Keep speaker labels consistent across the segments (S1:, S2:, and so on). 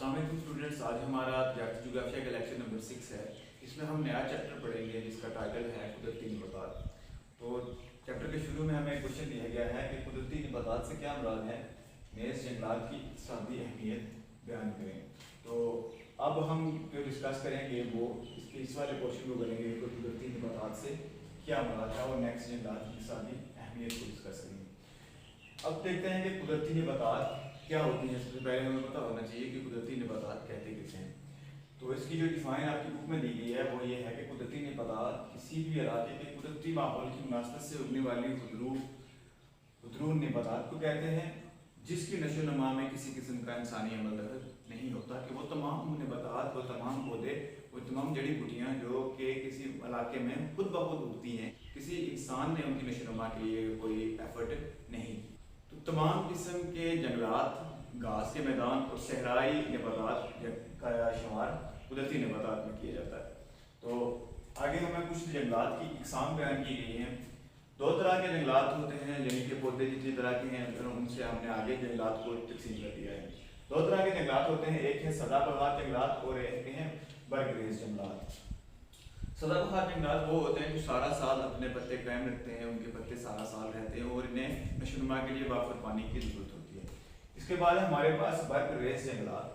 S1: अस्सलाम वालेकुम स्टूडेंट्स। आज हमारा ज्योग्राफिया का लेक्चर नंबर 6 है। इसमें हम नया चैप्टर पढ़ेंगे जिसका टाइटल है कुदरती नबातात। तो चैप्टर के शुरू में हमें क्वेश्चन दिया गया है कि कुदरती नबातात से क्या मुराद है, नेज़ जंगलात की इक़्तिसादी अहमियत बयान करें। तो अब हम जो डिस्कस करेंगे वो इस वाले क्वेश्चन को करेंगे कि कुदरती नबातात से क्या मुराद है और नेक्स्ट जंगलात की इक़्तिसादी अहमियत को डिस्कस करेंगे। अब देखते हैं कि कुदरती नबातात क्या होती हैं। सबसे पहले हमें पता होना चाहिए कि कुदरती नबातात कहते किसे हैं। तो इसकी जो डिफाइन आपकी बुक में दी गई है वो ये है कि कुदरती नबातात किसी भी इलाके के कुदरती माहौल की मुनासबत से उगने वाली खुदरून नबातात को कहते हैं जिसकी नशो नमा में किसी किस्म का इंसानी अमल दखल नहीं होता। कि वो तमाम नबातात, वो तमाम पौधे, वो तमाम जड़ी बूटियाँ जो कि किसी इलाके में खुद ब खुद उगती हैं, किसी इंसान ने उनकी नशो नमा के लिए कोई एफर्ट नहीं। तो तमाम किस्म के जंगलात, घास के मैदान और सहराई नबातात का शुमार कुदरती नबातात में किया जाता है। तो आगे हमें कुछ जंगलात की इकसाम बयान की गई हैं। दो तरह के जंगलात होते हैं, यानी कि पौधे जितनी तरह के हैं उनसे हमने आगे जंगलात को तकसीम कर दिया है। दो तरह के जंगलात होते हैं, एक है सदाबहार जंगलात और एक हैं बरगरेज जंगलात। सदाबहार जंगलात वो होते हैं जो सारा साल अपने पत्ते कायम रखते हैं, उनके पत्ते सारा साल रहते हैं और इन्हें नशोनुमा के लिए वाफर पानी की जरूरत होती है। इसके बाद हमारे पास बरगरेज जंगलात।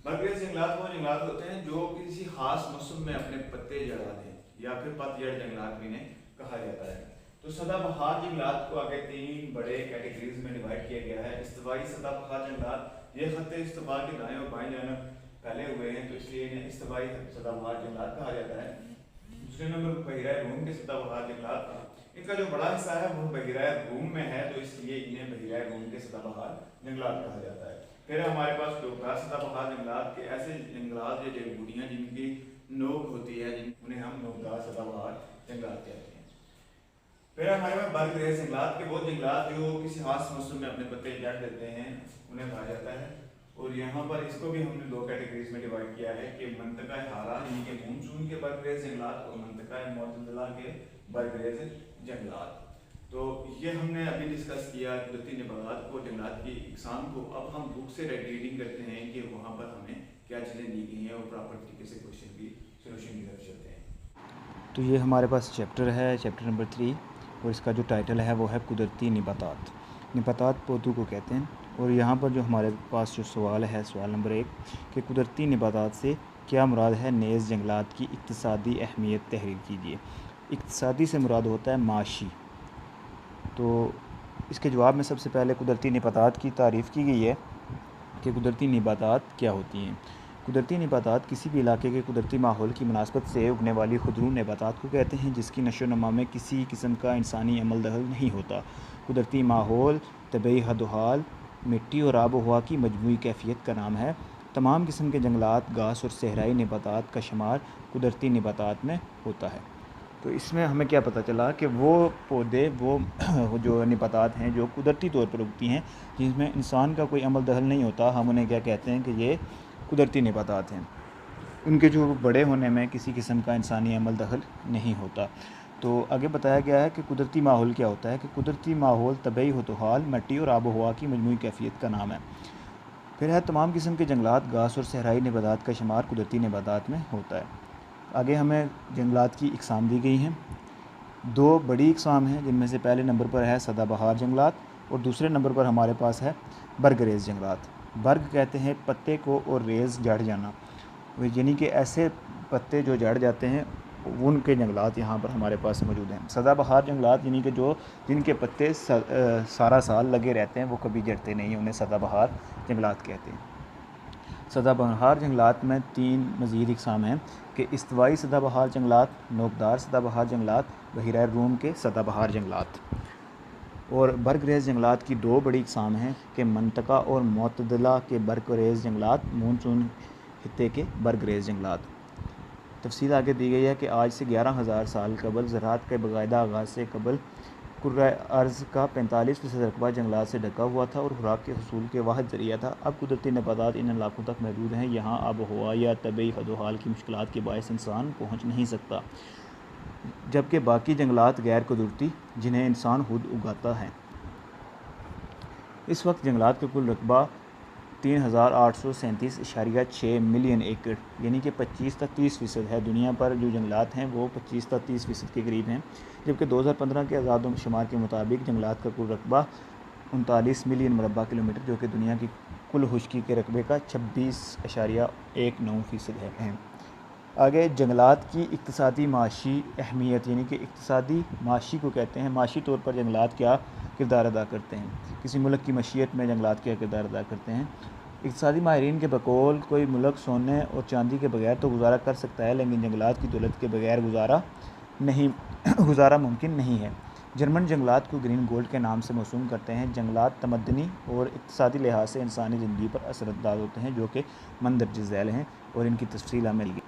S1: बरगरेज जंगलात वो जंगलात होते हैं जो किसी खास मौसम में अपने पत्ते जड़ा दें या फिर पतझड़ जंगलात भी इन्हें कहा जाता है। तो सदाबहार जंगलात को आगे तीन बड़े कैटेगरीज में डिवाइड किया गया है। इस्तवाई सदाबहार जंगलात, ये खत्ते इस्तवा के दाएं और बाएं जानब फैले हुए हैं तो इसलिए इन्हें इस्तवाई सदाबहार जंगलात कहा जाता है। दूसरे नंबर पर बहिरा रूम के सदाबहार जंगलात, इनका जो बड़ा हिस्सा है वो बहिरा रूम में है तो इसलिए इन्हें बहिरा रूम के सदाबहार जंगलात कहा जाता है। फिर हमारे पास डोकरा सदाबहार जंगलात के ऐसे जंगलात या जड़ी बूटियाँ जिनकी नोक होती है, उन्हें हम नोकदार सदाबहार जंगलात कहते हैं। फिर हमारे पास बरगरेज जंगलात के वो जंगलात जो किसी खास मौसम में अपने पत्ते जड़ देते हैं उन्हें कहा जाता है। और यहाँ पर इसको भी हमने दो कैटेगरीज में डिवाइड किया है कि मंतका हारा यानी कि मानसून के बरगरेज जंगलात और मंतका मोतदला के बरगरेज जंगलात। तो ये हमने अभी डिस्कस किया कुदरती नबातात को, जंगलात की इकसाम को। अब हम बुक से रीडिंग करते हैं कि वहाँ पर हमें क्या चीज़ें दी गई हैं और प्रॉपर तरीके से क्वेश्चन की सोल्यूशन की तरफ चलते हैं।
S2: तो ये हमारे पास चैप्टर है, चैप्टर नंबर 3, और इसका जो टाइटल है वो है कुदरती नबातात। नबातात पौधों को कहते हैं। और यहाँ पर जो हमारे पास जो सवाल है, सवाल नंबर 1 कि कुदरती नबातात से क्या मुराद है, नेज़ जंगलात की इक़्तिसादी अहमियत तहरीर कीजिए। इक़्तिसादी से मुराद होता है माशी। तो इसके जवाब में सबसे पहले कुदरती नबातात की तारीफ़ की गई है कि कुदरती नबातात क्या होती हैं। कुदरती नबातात किसी भी इलाके के कुदरती माहौल की मुनासबत से उगने वाली खुदरून नबातात को कहते हैं जिसकी नशो नमा में किसी किस्म का इंसानी अमल दखल नहीं होता। कुदरती माहौल तबई हदोहाल, मिट्टी और आब हवा की मजमूई कैफियत का नाम है। तमाम किस्म के जंगलात, घास और सहराई नबातात का शुमार कुदरती नबातात में होता है। तो इसमें हमें क्या पता चला कि वो पौधे, वो जो नबातात हैं जो कुदरती तौर पर उगती हैं जिसमें इंसान का कोई अमल दखल नहीं होता, हम उन्हें क्या कहते हैं कि ये कुदरती नबातात हैं। उनके जो बड़े होने में किसी किस्म का इंसानी अमल दखल नहीं होता। तो आगे बताया गया है कि कुदरती माहौल क्या होता है कि कुदरती माहौल तबई हदोहाल, मिट्टी और आब हवा की मजमूई कैफियत का नाम है। फिर है तमाम किस्म के जंगलात, घास और सहराई नबातात का शुमार कुदरती नबातात में होता है। आगे हमें जंगलात की इकसाम दी गई हैं। दो बड़ी इकसाम हैं जिनमें से पहले नंबर पर है सदाबहार जंगलात और दूसरे नंबर पर हमारे पास है बरगरेज जंगलात। बर्ग कहते हैं पत्ते को और रेज़ जड़ जाना, यानी कि ऐसे पत्ते जो जड़ जाते हैं उनके जंगलात यहाँ पर हमारे पास मौजूद हैं। सदाबहार जंगलात यानी कि जो जिनके पत्ते सारा साल लगे रहते हैं, वो कभी जड़ते नहीं, उन्हें सदाबहार जंगलात कहते हैं। सदाबहार जंगलात में तीन मज़ीद इकसाम हैं कि इस्तवाई सदाबहार जंगलात, नोकदार सदाबहार जंगलात, बहिरा रूम के सदाबहार जंगलात। और बरगरेज जंगलात की दो बड़ी इकसाम हैं कि मंतका और मोतदला के बरगरेज जंगलात, मानसून खित्ते के बरगरेज जंगलात। तफसील आगे दी गई है कि आज से 11,000 साल कबल ज़राअत के बाकायदा आगाज़ से कबल कुर्रा अर्ज़ का 45% रकबा जंगलात से ढका हुआ था और खुराक के हसूल के वाहिद ज़रिया था। अब कुदरती नबातात इन इलाकों तक महदूद हैं। यहाँ आब हवा या तबई हदोहाल की मुश्किलात के बायस इंसान पहुँच नहीं सकता, जबकि बाकी जंगलात गैर कुदरती जिन्हें इंसान खुद उगाता है। इस वक्त जंगलात का कुल रकबा 3837.6 मिलियन एकड़ यानी कि 25 से 30% है। दुनिया पर जो जंगलात हैं वो 25 से 30% के करीब हैं, जबकि 2015 के आज़ाद शुमार के मुताबिक जंगलात का कुल रकबा 39 मिलियन मुरबा किलोमीटर, जो कि दुनिया की कुल खुश्की के रकबे का 26.19% है। आगे जंगलात की इक्तिसादी माशी अहमियत यानी कि इक्तिसादी माशी को कहते हैं। माशी तौर पर जंगलात क्या किरदार अदा करते हैं, किसी मुल्क की मशीयत में जंगलात क्या किरदार अदा करते हैं। इक्तिसादी माहिरीन के बकौल कोई मुल्क सोने और चांदी के बगैर तो गुजारा कर सकता है, लेकिन जंगलात की दौलत के बगैर गुजारा मुमकिन नहीं है। जर्मन जंगलात को ग्रीन गोल्ड के नाम से मौसूम करते हैं। जंगलात तमद्दनी और इक्तिसादी लिहाज से इंसानी ज़िंदगी पर असरअंदाज होते हैं, जो कि मंदरज झैल हैं और इनकी तफसील हमें मिल गई।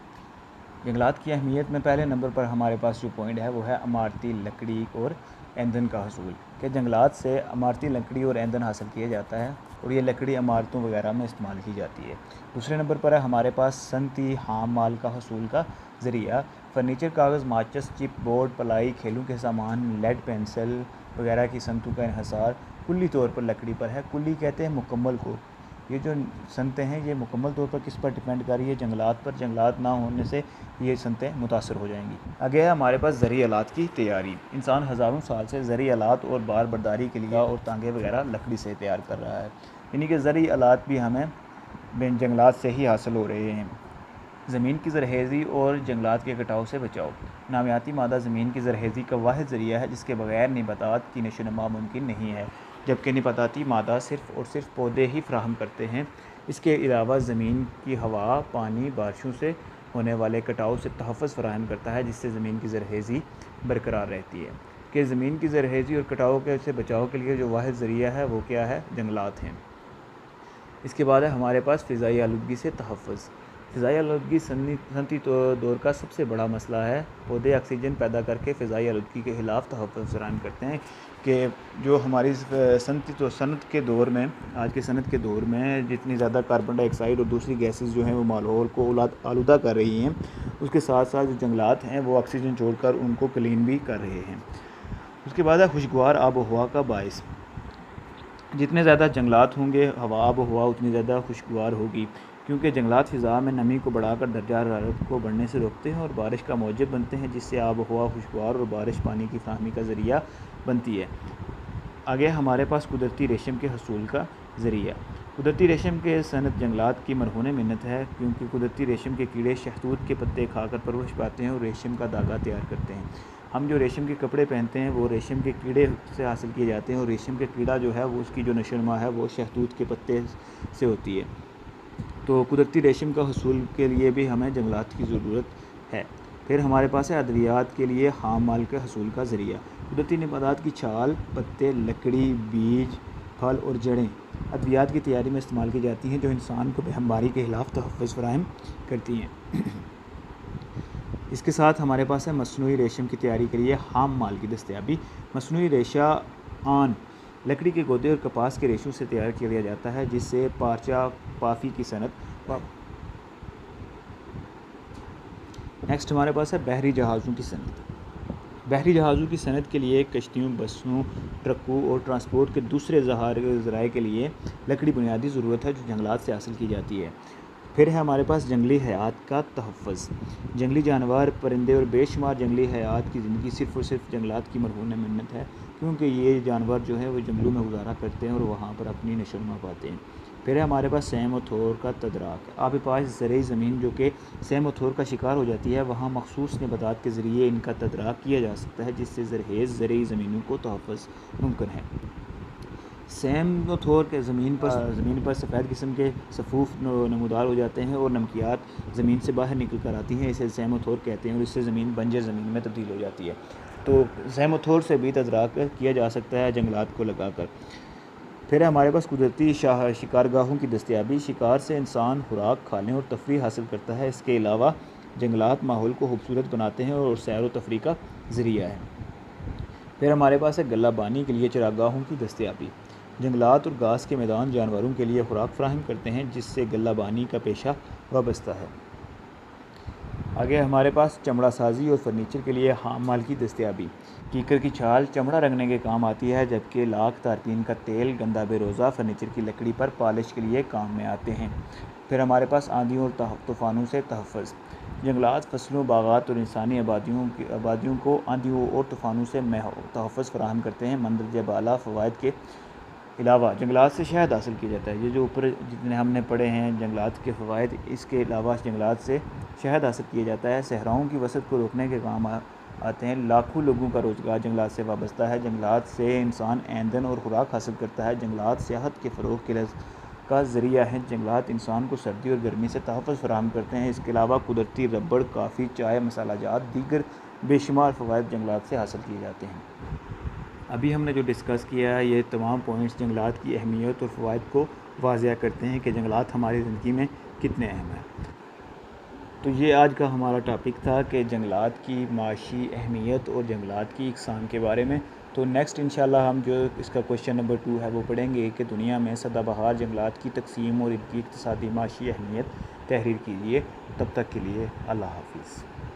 S2: जंगलात की अहमियत में पहले नंबर पर हमारे पास जो पॉइंट है वो है इमारती लकड़ी और ईंधन का हसूल, कि जंगलात से इमारती लकड़ी और ईंधन हासिल किया जाता है और ये लकड़ी इमारतों वगैरह में इस्तेमाल की जाती है। दूसरे नंबर पर है हमारे पास सनती हाम माल का हसूल का ज़रिया। फर्नीचर, कागज़, माचिस, चिप, बोर्ड, पलाई, खेलों के सामान, लेड पेंसिल वगैरह की सनतों का इन्हिसार कुल्ली तौर पर लकड़ी पर है। कुल्ली कहते हैं मुकम्मल को। ये जो सनतें हैं ये मुकम्मल तौर पर किस पर डिपेंड कर रही है? जंगलात पर। जंगलात ना होने से ये सनतें मुतासर हो जाएंगी। आगे है हमारे पास ज़री आलात की तैयारी। इंसान हज़ारों साल से ज़री आलात और बार बर्दारी के लिए और तांगे वगैरह लकड़ी से तैयार कर रहा है, यानी कि ज़री आलात भी हमें जंगलात से ही हासिल हो रहे हैं। ज़मीन की ज़रहेज़ी और जंगलात के कटाव से बचाओ। नामियाती मादा ज़मीन की ज़रहेज़ी का वाहिद ज़रिया है जिसके बगैर नबातात की नशोनुमा मुमकिन नहीं है, जबकि नबाताती मादा सिर्फ़ और सिर्फ पौधे ही फ्राहम करते हैं। इसके अलावा ज़मीन की हवा, पानी, बारिशों से होने वाले कटाव से तहफ़्फ़ुज़ फ़राहम करता है, जिससे ज़मीन की ज़रहेज़ी बरकरार रहती है। कि ज़मीन की ज़रहेज़ी और कटाव के से बचाव के लिए जो वाहिद ज़रिया है वो क्या है? जंगलात हैं। इसके बाद है हमारे पास फ़िज़ाई आलूदगी से तहफ़्फ़ुज़। फ़िज़ाई आलूदगी सनती दौर का सबसे बड़ा मसला है। पौधे ऑक्सीजन पैदा करके फ़िज़ाई आलूदगी के ख़िलाफ़ तहफ़्फ़ुज़ फ़राहम करते हैं कि जो हमारी सनत के दौर में, आज के सनत के दौर में जितनी ज़्यादा कार्बन डाइऑक्साइड और दूसरी गैसेस जो हैं वो माहौल को आलूदा कर रही हैं, उसके साथ साथ जो जंगलात हैं वो ऑक्सीजन छोड़कर उनको क्लीन भी कर रहे हैं। उसके बाद है खुशगवार आब व हवा का बायस। जितने ज़्यादा जंगलात होंगे, हवा आब व हवा उतनी ज़्यादा खुशगवार होगी, क्योंकि जंगलात फ़िज़ा में नमी को बढ़ाकर दर्जा हरारत को बढ़ने से रोकते हैं और बारिश का मौजब बनते हैं, जिससे आब व हवा खुशगवार और बारिश पानी की फ़राहमी का ज़रिया बनती है। आगे हमारे पास कुदरती रेशम के हसूल का ज़रिया। कुदरती रेशम के सनत जंगलात की मरहून मिन्नत है, क्योंकि कुदरती रेशम के कीड़े शहतूत के पत्ते खाकर परवरिश पाते हैं और रेशम का धागा तैयार करते हैं। हम जो रेशम के कपड़े पहनते हैं वो रेशम के कीड़े से हासिल किए जाते हैं और रेशम के कीड़ा जो है वो उसकी जो नशोनुमा है वो शहतूत के पत्ते से होती है। तो कुदरती रेशम का हसूल के लिए भी हमें जंगलात की ज़रूरत है। फिर हमारे पास है अद्वियात के लिए हाम माल के हसूल का ज़रिया। कुदरती नबातात की छाल, पत्ते, लकड़ी, बीज, फल और जड़ें अद्वियात की तैयारी में इस्तेमाल की जाती हैं, जो इंसान को बेहमारी के ख़िलाफ़ तहफ़्फ़ुज़ फ़राहम करती हैं। इसके साथ हमारे पास है मसनूई रेशम की तैयारी के लिए हाम माल की दस्तयाबी। मसनूई रेशा आन लकड़ी के गोदे और कपास के रेशों से तैयार किया जाता है, जिससे पार्चा पाफी की सनत। नेक्स्ट हमारे पास है बहरी जहाज़ों की सनत। बहरी जहाज़ों की सनत के लिए कश्तियों, बसों, ट्रकों और ट्रांसपोर्ट के दूसरे ज़राए के लिए लकड़ी बुनियादी ज़रूरत है, जो जंगलात से हासिल की जाती है। फिर है हमारे पास जंगली हयात का तहफ़्फ़ुज़। जंगली जानवर, परिंदे और बेशुमार जंगली हयात की ज़िंदगी सिर्फ़ और सिर्फ जंगलात की मरहून मिन्नत है, क्योंकि ये जानवर जो है वो जंगलों में गुजारा करते हैं और वहाँ पर अपनी नशोनुमा पाते हैं। फिर है हमारे पास सैम और थोर का तदराक। आब पास ज़रई ज़मीन जो कि सैम और थोर का शिकार हो जाती है, वहाँ मखसूस नबातात के ज़रिए इनका तदराक किया जा सकता है, जिससे ज़रहेज़ ज़रई ज़मीनों को तहफ़्फ़ुज़ मुमकिन है। सैम और थोर के ज़मीन पर सफ़ेद किस्म के सफ़ूफ नमूदार हो जाते हैं और नमकियात ज़मीन से बाहर निकल कर आती हैं, इसे सैम और थोर कहते हैं और इससे ज़मीन बंजर ज़मीन में तब्दील हो जाती है। तो सैम और थोर से भी तदराक किया जा सकता है जंगलात को लगाकर। फिर हमारे पास कुदरती शिकारगाहों की दस्तयाबी। शिकार से इंसान खुराक, खाने और तफरी हासिल करता है। इसके अलावा जंगलात माहौल को खूबसूरत बनाते हैं और सैर व तफरी का ज़रिया है। फिर हमारे पास है गल्लाबानी के लिए चरागाहों की दस्तयाबी। जंगलात और घास के मैदान जानवरों के लिए खुराक फ्राहम करते हैं, जिससे गल्लाबानी का पेशा वाबस्ता है। आगे हमारे पास चमड़ा साजी और फर्नीचर के लिए हाम माल की दस्तियाबी। कीकर की छाल चमड़ा रंगने के काम आती है, जबकि लाख तारपीन का तेल गंदा बेरोज़ा फर्नीचर की लकड़ी पर पॉलिश के लिए काम में आते हैं। फिर हमारे पास आंधियों और तूफ़ानों से तहफ़्फ़ुज़। जंगलात फसलों, बागात और इंसानी आबादियों को आंधियों और तूफ़ानों से तहफ़्फ़ुज़ फराहम करते हैं। मंदरजे बाला फ़वाइद के अलावा जंगलात से शहद हासिल किया जाता है। ये जो ऊपर जितने हमने पढ़े हैं जंगलात के फ़वाइद, इसके अलावा जंगलात से शहद हासिल किया जाता है। सहराओं की वसअत को रोकने के काम आते हैं। लाखों लोगों का रोज़गार जंगलात से वाबस्ता है। जंगलात से इंसान ईंधन और खुराक हासिल करता है। जंगलात सियाहत के फ़रोग़ के का ज़रिया है। जंगलात इंसान को सर्दी और गर्मी से तहफ़्फ़ुज़ फराहम करते हैं। इसके अलावा कुदरती रबड़, काफ़ी, चाय, मसाला जात दीगर बेशुमार फ़वाइद जंगलात से हासिल किए जाते हैं। अभी हमने जो डिस्कस किया है ये तमाम पॉइंट्स जंगलात की अहमियत और फ़वाइद को वाज़िया करते हैं कि जंगलात हमारी ज़िंदगी में कितने अहम हैं। तो ये आज का हमारा टॉपिक था कि जंगलात की माशी अहमियत और जंगलात की इकसाम के बारे में। तो नेक्स्ट इंशाल्लाह हम जो इसका क्वेश्चन नंबर 2 है वो पढ़ेंगे कि दुनिया में सदाबहार जंगलात की तकसीम और इनकी इक़्तिसादी माशी अहमियत तहरीर कीजिए। तब तक के लिए अल्लाह हाफ़िज़।